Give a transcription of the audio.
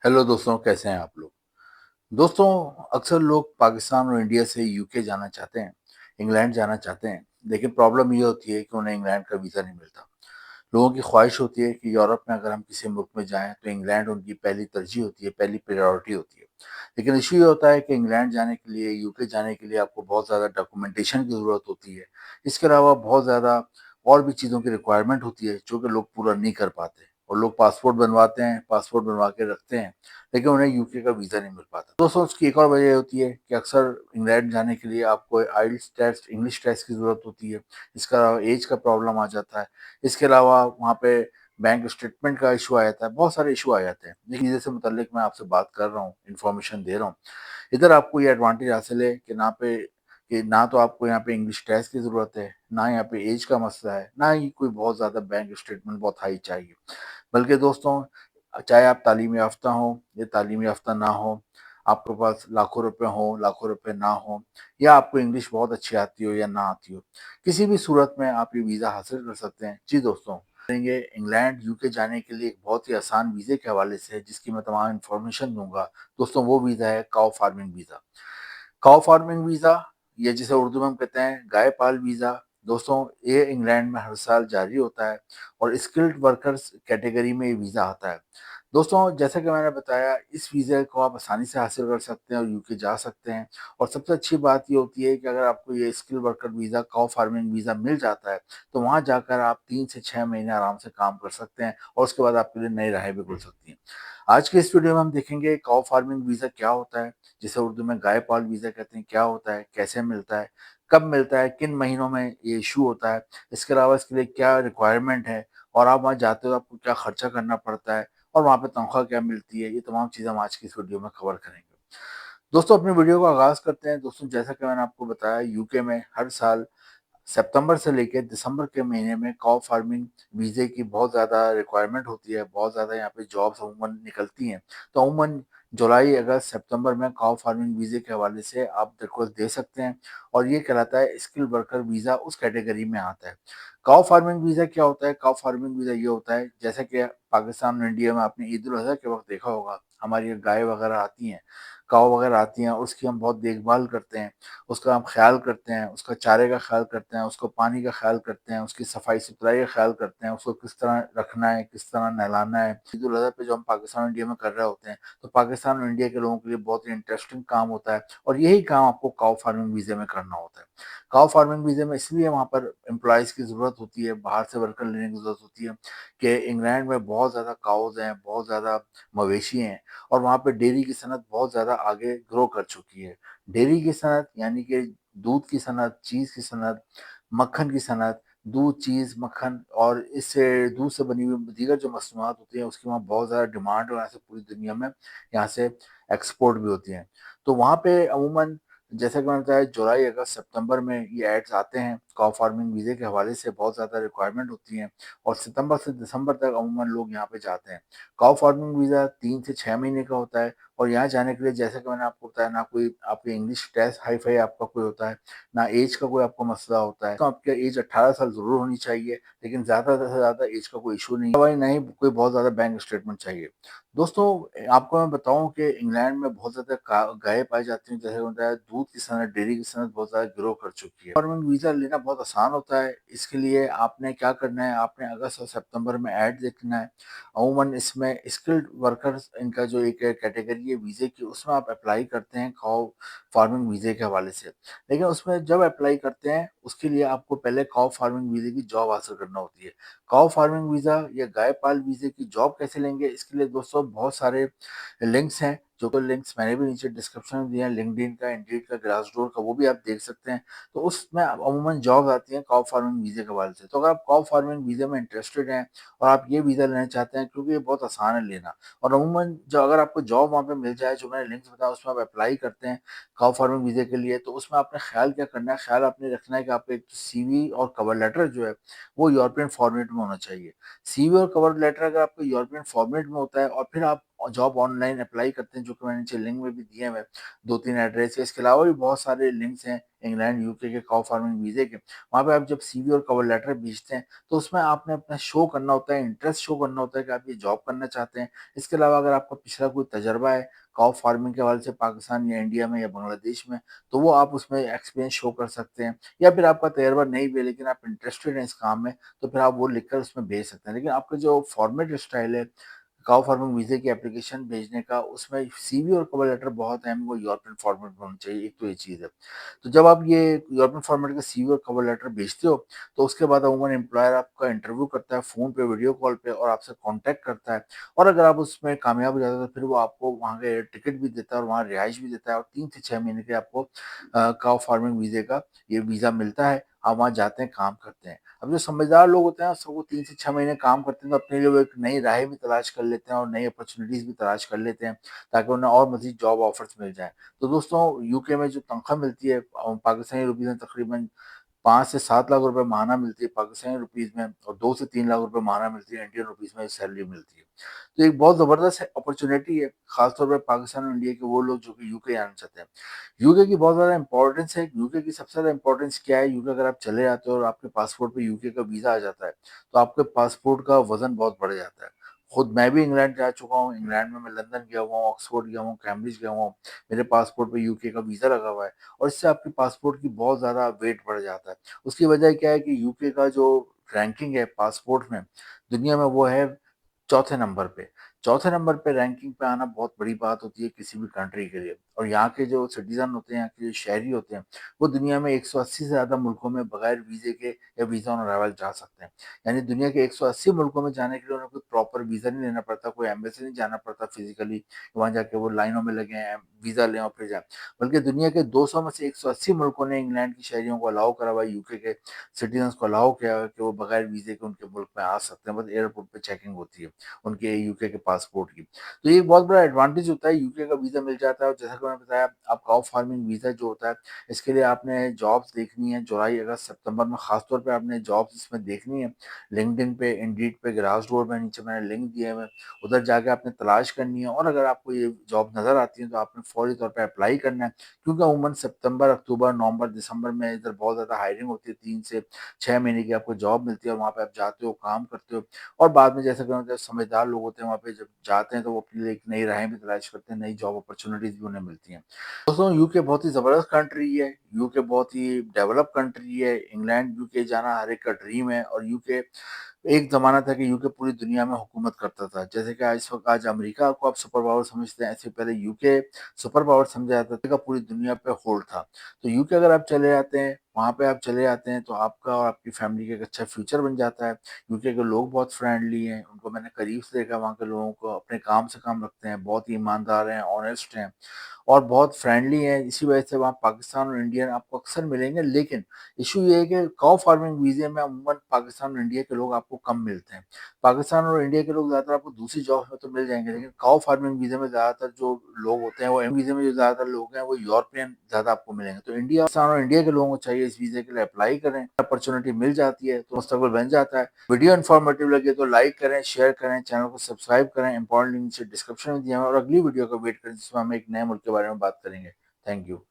Hello दोस्तों, कैसे हैं आप लोग। दोस्तों, अक्सर लोग पाकिस्तान और इंडिया से यूके जाना चाहते हैं, इंग्लैंड जाना चाहते हैं, लेकिन प्रॉब्लम ये होती है कि उन्हें इंग्लैंड का वीज़ा नहीं मिलता। लोगों की ख्वाहिश होती है कि यूरोप में अगर हम किसी मुल्क में जाएं तो इंग्लैंड उनकी पहली तरजीह होती है, पहली प्रायोरिटी होती है। लेकिन इशू ये होता है कि इंग्लैंड जाने के लिए, यूके जाने के लिए आपको बहुत ज़्यादा डॉक्यूमेंटेशन की ज़रूरत होती है। इसके अलावा बहुत ज़्यादा और भी चीज़ों की रिक्वायरमेंट होती है जो कि लोग पूरा नहीं कर पाते, और लोग पासपोर्ट बनवाते हैं, पासपोर्ट बनवा के रखते हैं, लेकिन उन्हें यूके का वीज़ा नहीं मिल पाता। दोस्तों, उसकी एक और वजह ये होती है कि अक्सर इंग्लैंड जाने के लिए आपको आइल्स टेस्ट, इंग्लिश टेस्ट की ज़रूरत होती है। इसका एज का प्रॉब्लम आ जाता है। इसके अलावा वहाँ पे बैंक स्टेटमेंट का इशू आ जाता है, बहुत सारे इशू आ जाते हैं। लेकिन चीज़ों से मुतल्लिक मैं आपसे बात कर रहा हूँ, इन्फॉर्मेशन दे रहा हूँ। इधर आपको ये एडवांटेज हासिल है कि ना तो आपको यहाँ पे इंग्लिश टेस्ट की ज़रूरत है, ना यहाँ पे एज का मसला है, ना ही कोई बहुत ज़्यादा बैंक स्टेटमेंट बहुत हाई चाहिए। बल्कि दोस्तों, चाहे आप तालीम याफ्ता हों या तालीम याफ्ता ना हो, आपके पास लाखों रुपए हों, लाखों रुपए ना हों, या आपको इंग्लिश बहुत अच्छी आती हो या ना आती हो, किसी भी सूरत में आप ये वीज़ा हासिल कर सकते हैं। जी दोस्तों, करेंगे इंग्लैंड, यूके जाने के लिए एक बहुत ही आसान वीज़े के हवाले से, जिसकी मैं तमाम इन्फॉर्मेशन दूँगा। दोस्तों, वो वीज़ा है काऊ फार्मिंग वीज़ा। काऊ फार्मिंग वीज़ा, या जिसे उर्दू में हम कहते हैं गाय पाल वीज़ा। दोस्तों, ये इंग्लैंड में हर साल जारी होता है और स्किल्ड वर्कर्स कैटेगरी में ये वीज़ा आता है। दोस्तों, जैसा कि मैंने बताया, इस वीज़े को आप आसानी से हासिल कर सकते हैं और यूके जा सकते हैं। और सबसे अच्छी बात ये होती है कि अगर आपको ये स्किल वर्कर वीज़ा, काऊ फार्मिंग वीज़ा मिल जाता है, तो वहाँ जाकर आप 3 से 6 महीने आराम से काम कर सकते हैं और उसके बाद आपके लिए नई राहें भी खुल सकती हैं। आज के इस वीडियो में हम देखेंगे काऊ फार्मिंग वीज़ा क्या होता है, जिसे उर्दू में गाय पाल वीज़ा कहते हैं, क्या होता है, कैसे मिलता है, कब मिलता है, किन महीनों में ये इशू होता है, इसके अलावा इसके लिए क्या रिक्वायरमेंट है, और आप वहाँ जाते हो आपको क्या खर्चा करना पड़ता है, और वहाँ पे तनख्वाह क्या मिलती है। ये तमाम चीज़ें हम आज की इस वीडियो में कवर करेंगे। दोस्तों, अपनी वीडियो का आगाज़ करते हैं। दोस्तों, जैसा कि मैंने आपको बताया, यूके में हर साल सितंबर से लेके दिसंबर के महीने में काऊ फार्मिंग वीज़े की बहुत ज़्यादा रिक्वायरमेंट होती है, बहुत ज़्यादा यहाँ पे जॉब्स अमूमन निकलती हैं। तो अमूमन जुलाई, अगस्त, सितंबर में काऊ फार्मिंग वीज़े के हवाले से आप दरख्वास्त दे सकते हैं, और ये कहलाता है स्किल वर्कर वीज़ा, उस कैटेगरी में आता है। काऊ फार्मिंग वीज़ा क्या होता है? काऊ फार्मिंग वीज़ा ये होता है, जैसे कि पाकिस्तान और इंडिया में आपने ईद उल अज़हा के वक़्त देखा होगा, हमारी ये गाय वगैरह आती हैं, काऊ वगैरह आती हैं, उसकी हम बहुत देखभाल करते हैं, उसका हम ख़्याल करते हैं, उसका चारे का ख़्याल करते हैं, उसको पानी का ख़्याल करते हैं, उसकी सफाई-सुथराई का ख़्याल करते हैं, उसको किस तरह रखना है, किस तरह नहलाना है। ईद उल अज़हा पे जो हम पाकिस्तान और इंडिया में कर रहे होते हैं, तो पाकिस्तान और इंडिया के लोगों के लिए बहुत ही इंटरेस्टिंग काम होता है, और यही काम आपको काऊ फार्मिंग वीज़े में करना होता है। काऊ फार्मिंग वीज़े में इसलिए वहाँ पर एम्प्लॉइज़ की ज़रूरत होती है, बाहर से वर्कर लेने की ज़रूरत होती है कि इंग्लैंड में बहुत ज़्यादा काउज़ हैं, बहुत ज़्यादा मवेशी हैं, और वहाँ पे डेयरी की सनत बहुत ज़्यादा आगे ग्रो कर चुकी है। डेयरी की सनत यानी कि दूध की सनत, चीज़ की सनत, मक्खन की सनत, दूध, चीज़, मक्खन, और इससे दूध से बनी हुई दीगर जो मसनूआत होती हैं, उसकी वहाँ बहुत ज़्यादा डिमांड है, और यहाँ से पूरी दुनिया में यहाँ से एक्सपोर्ट भी होती हैं। तो वहाँ पे अमूमन, जैसा कि मैंने बताया, जुलाई, अगस्त, सितंबर में ये एड्स आते हैं। काऊ फार्मिंग वीज़े के हवाले से बहुत ज़्यादा रिक्वायरमेंट होती हैं, और सितंबर से दिसंबर तक अमूमन लोग यहाँ पे जाते हैं। काऊ फार्मिंग वीज़ा 3 से 6 महीने का होता है, और यहाँ जाने के लिए, जैसा कि मैंने आपको बताया, ना कोई आपके इंग्लिश टेस्ट हाई-फाई आपका कोई होता है, ना एज का कोई आपको मसला होता है। तो आपकी एज 18 साल ज़रूर होनी चाहिए, लेकिन ज़्यादा से ज़्यादा एज का कोई इश्यू नहीं है। और ना ही कोई बहुत ज़्यादा बैंक स्टेटमेंट चाहिए। दोस्तों, आपको मैं बताऊँ कि इंग्लैंड में बहुत ज़्यादा का गायें पाई जाती हैं, जैसे होता है दूध की सनत, डेयरी की सनत बहुत ज़्यादा ग्रो कर चुकी है। फार्मिंग वीज़ा लेना बहुत आसान होता है। इसके लिए आपने क्या करना है, आपने अगस्त और सितंबर में ऐड देखना है। अमूमन इसमें स्किल्ड वर्कर्स, इनका जो एक कैटेगरी है वीज़े की, उसमें आप अप्लाई करते हैं काऊ फार्मिंग वीज़े के हवाले से। लेकिन उसमें जब अप्लाई करते हैं, उसके लिए आपको पहले काऊ फार्मिंग वीज़े की जॉब हासिल करना होती है। काऊ फार्मिंग वीज़ा या गाय पाल वीज़े की जॉब कैसे लेंगे, इसके लिए दोस्तों बहुत सारे लिंक्स हैं, जो कि लिंक्स मैंने भी नीचे डिस्क्रिप्शन में दिए हैं, लिंक्डइन का, इंडीड का, ग्लासडोर का, वो भी आप देख सकते हैं। तो उसमें अमूमन जॉब आती है काऊ फार्मिंग वीज़े के हवाले से। तो अगर आप काऊ फार्मिंग वीज़े में इंटरेस्टेड हैं और आप ये वीज़ा लेना चाहते हैं, क्योंकि ये बहुत आसान है लेना, और अमूमन जो अगर आपको जॉब वहाँ पे मिल जाए, जो मैंने लिंक्स बताया, उसमें आप अप्लाई करते हैं काऊ फार्मिंग वीज़े के लिए, तो उसमें आपने ख्याल क्या करना है, ख्याल आपने रखना है कि आपका एक सीवी और कवर लेटर जो है, वो यूरोपियन फॉर्मेट में होना चाहिए। सीवी और कवर लेटर अगर आपका यूरोपियन फॉर्मेट में होता है, और फिर आप जॉब ऑनलाइन अप्लाई करते हैं, जो कि मैंने नीचे लिंक में भी दिए हुए हैं, 2-3 एड्रेस है। इसके अलावा भी बहुत सारे लिंक्स हैं इंग्लैंड, यूके के काउ फार्मिंग वीज़े के। वहाँ पे आप जब सीवी और कवर लेटर भेजते हैं, तो उसमें आपने अपना शो करना होता है, इंटरेस्ट शो करना होता है कि आप ये जॉब करना चाहते हैं। इसके अलावा अगर आपका पिछला कोई तजुर्बा है काउ फार्मिंग के हवाले से पाकिस्तान या इंडिया में या बांग्लादेश में, तो वो आप उसमें एक्सपीरियंस शो कर सकते हैं। या फिर आपका तजुर्बा नहीं भी है लेकिन आप इंटरेस्टेड हैं इस काम में, तो फिर आप वो लिखकर उसमें भेज सकते हैं। लेकिन आपका जो फॉर्मेट स्टाइल है काउ फार्मिंग वीज़े की एप्लीकेशन भेजने का, उसमें सीवी और कवर लेटर बहुत अहम है, वो यूरोपियन फॉर्मेट में होना चाहिए, एक तो ये चीज़ है। तो जब आप ये यूरोपियन फॉर्मेट का सीवी और कवर लेटर भेजते हो, तो उसके बाद अमूमन एम्प्लॉयर आपका इंटरव्यू करता है फ़ोन पे, वीडियो कॉल पे, और आपसे कॉन्टैक्ट करता है। और अगर आप उसमें कामयाब हो जाते हो, तो फिर वो आपको वहाँ का एयर टिकट भी देता है और वहाँ रिहाइश भी देता है, और 3 से 6 महीने के आपको काउ फार्मिंग वीज़े का ये वीज़ा मिलता है। आप वहाँ जाते हैं, काम करते हैं। अब जो समझदार लोग होते हैं, सब वो 3 से 6 महीने काम करते हैं, तो अपने लिए वो एक नई राहें भी तलाश कर लेते हैं और नई अपॉर्च्युनिटीज़ भी तलाश कर लेते हैं, ताकि उन्हें और मज़ीद जॉब ऑफ़र्स मिल जाएँ। तो दोस्तों, यूके में जो तनख्वाह मिलती है पाकिस्तानी रुपीज़ में तकरीबन 5 से 7 लाख रुपए माहाना मिलती है पाकिस्तानी रुपीज़ में, और 2 से 3 लाख रुपए माहाना मिलती है इंडियन रुपीज़ में सैलरी मिलती है। तो एक बहुत ज़बरदस्त अपॉर्च्युनिटी है, ख़ासतौर पे पाकिस्तान और इंडिया के वो लोग जो कि यूके आना चाहते हैं। यूके की बहुत ज़्यादा इम्पोर्टेंस है। यूके की सबसे ज़्यादा इम्पोर्टेंस क्या है? यूके अगर आप चले जाते हो और आपके पासपोर्ट पे यूके का वीज़ा आ जाता है, तो आपके पासपोर्ट का वज़न बहुत बढ़ जाता है। खुद मैं भी इंग्लैंड जा चुका हूँ, इंग्लैंड में मैं लंदन गया हुआ हूँ, ऑक्सफोर्ड गया हूँ, कैम्ब्रिज गया हुआ हूँ। मेरे पासपोर्ट पे यूके का वीज़ा लगा हुआ है, और इससे आपके पासपोर्ट की बहुत ज़्यादा वेट बढ़ जाता है। उसकी वजह क्या है कि यूके का जो रैंकिंग है पासपोर्ट में, दुनिया में वो है चौथे नंबर पे। चौथे नंबर पे रैंकिंग पे आना बहुत बड़ी बात होती है किसी भी कंट्री के लिए, और यहाँ के जो सिटीज़न होते हैं, यहाँ के जो शहरी होते हैं, वो दुनिया में 180 से ज़्यादा मुल्कों में बगैर वीज़े के या वीज़ा ऑन अराइवल जा सकते हैं। यानी दुनिया के 180 मुल्कों में जाने के लिए उन्हें कोई प्रॉपर वीज़ा नहीं लेना पड़ता, कोई एम्बेसी नहीं जाना पड़ता फिज़िकली, वहाँ जाके वो लाइनों में लगे हैं, वीज़ा लें और फिर जाएँ। बल्कि दुनिया के 200 में से 180 मुल्कों ने इंग्लैंड के शहरियों को अलाउ करा हुआ है, यूके के सिटीज़न्स को अलाउ किया हुआ है कि वो बगैर वीज़े के उनके मुल्क में आ सकते हैं, बस एयरपोर्ट पे चेकिंग होती है उनके यूके के पासपोर्ट की। तो ये एक बहुत बड़ा एडवांटेज होता है, यूके का वीज़ा मिल जाता है। और जैसा कि मैंने बताया, आप काउ फार्मिंग वीज़ा जो होता है, इसके लिए आपने जॉब्स देखनी है जुलाई, अगस्त, सितंबर में, खास तौर पे आपने जॉब्स इसमें देखनी है। लिंक्डइन पे, इंडीड पे, ग्लासडोर में, नीचे मैंने लिंक दिए हुए हैं, उधर जाके आपने तलाश करनी है, और अगर आपको ये जॉब नज़र आती है, तो आपने फौरी तौर पे अप्लाई करना है। क्योंकि अमूमन सितंबर, अक्टूबर, नवंबर, दिसंबर में इधर बहुत ज़्यादा हायरिंग होती है, 3 से 6 महीने की आपको जॉब मिलती है, और वहाँ पे आप जाते हो, काम करते हो, और बाद में जैसे कि मतलब समझदार लोग होते हैं, वहाँ पे जब जाते हैं, तो वो अपने लिए एक नई राहें भी तलाश करते हैं, नई जॉब अपॉर्च्युनिटीज़ भी उन्हें मिलती हैं। दोस्तों, यूके बहुत ही ज़बरदस्त कंट्री है, यूके बहुत ही डेवलप कंट्री है, इंग्लैंड, यूके जाना हर एक का ड्रीम है। और यूके एक ज़माना था कि यूके पूरी दुनिया में हुकूमत करता था। जैसे कि आज इस वक़्त आज अमेरिका को आप सुपर पावर समझते हैं, ऐसे पहले यूके सुपर पावर समझा जाता था, का पूरी दुनिया पे होल्ड था। तो यूके अगर आप चले जाते हैं, वहाँ पे आप चले जाते हैं, तो आपका और आपकी फैमिली का एक अच्छा फ्यूचर बन जाता है। यूके के लोग बहुत फ्रेंडली हैं, उनको मैंने करीब से देखा, वहाँ के लोगों को अपने काम से काम रखते हैं, बहुत ही ईमानदार हैं, ऑनेस्ट हैं, और बहुत फ्रेंडली हैं। इसी वजह से वहाँ पाकिस्तान और इंडियन आपको अक्सर मिलेंगे। लेकिन इश्यू ये है कि काउ फार्मिंग वीज़े में अमूमन पाकिस्तान और इंडिया के लोग आपको कम मिलते हैं। पाकिस्तान और इंडिया के लोग ज़्यादातर आपको दूसरी जॉब में तो मिल जाएँगे, लेकिन काउ फार्मिंग वीज़े में ज़्यादातर जो लोग होते हैं, वो वीज़े में जो ज़्यादातर लोग हैं, वो यूरोपियन ज़्यादा आपको मिलेंगे। तो इंडिया, पाकिस्तान और इंडिया के लोगों को चाहिए इस वीज़े के लिए अप्लाई करें, अपॉर्च्युनिटी मिल जाती है, तो मुस्तकबिल बन जाता है। वीडियो इन्फॉर्मेटिव लगे तो लाइक करें, शेयर करें, चैनल को सब्सक्राइब करें। इंपॉर्टेंट लिंक नीचे डिस्क्रिप्शन में दिया हुआ है, और अगली वीडियो का वेट करें, जिसमें हम एक नए मुल्क के बारे में बात करेंगे। Thank you.